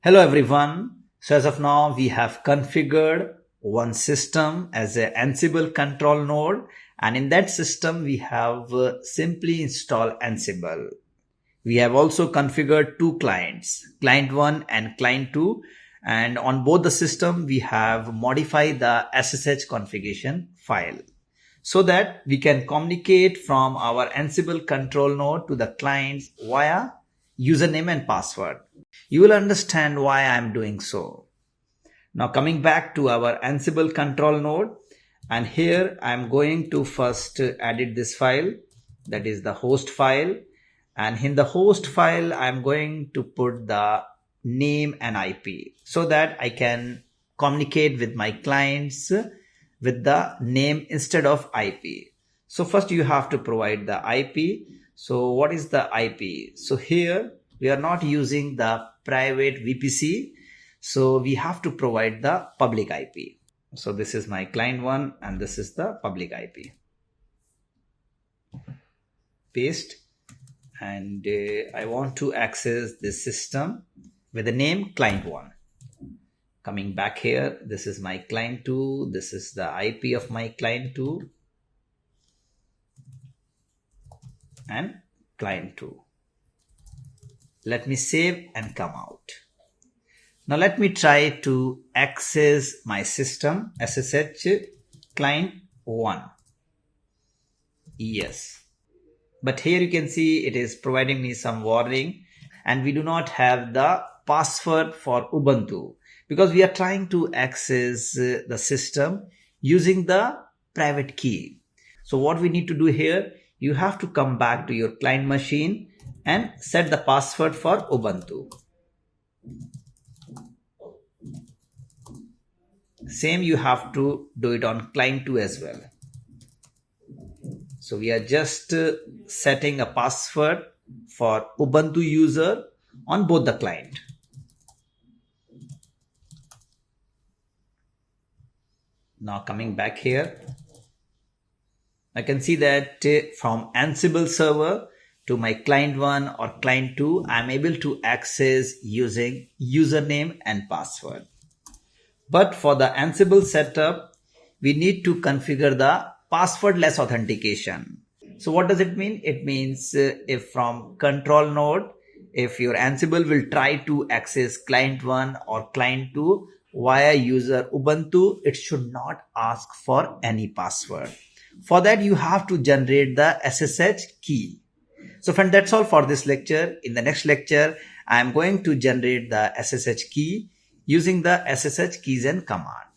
Hello everyone. So as of now, we have configured one system as an Ansible control node, and in that system, we have simply installed Ansible. We have also configured two clients, client 1 and client 2, and on both the system, we have modified the SSH configuration file so that we can communicate from our Ansible control node to the clients via username and password. You will understand why I am doing so. Now coming back to our Ansible control node, and here I am going to first edit this file, that is the host file, and in the host file I am going to put the name and IP so that I can communicate with my clients with the name instead of IP. So first you have to provide the IP. So what is the IP? So here we are not using the private VPC. So we have to provide the public IP. So this is my client 1 and this is the public IP. Paste. And I want to access this system with the name client 1. Coming back here, this is my client 2. This is the IP of my client 2 and client 2. Let me save and come out. Now let me try to access my system SSH client 1. Yes. But here you can see it is providing me some warning, and we do not have the password for Ubuntu because we are trying to access the system using the private key. So what we need to do here, you have to come back to your client machine and set the password for Ubuntu. Same you have to do it on client 2 as well. So we are just setting a password for Ubuntu user on both the client. Now coming back here, I can see that from Ansible server to my client 1 or client 2, I am able to access using username and password. But for the Ansible setup, we need to configure the passwordless authentication. So what does it mean? It means if from control node, if your Ansible will try to access client 1 or client 2 via user Ubuntu, it should not ask for any password. For that, you have to generate the SSH key. So friend, that's all for this lecture. In the next lecture, I am going to generate the SSH key using the SSH keys and command.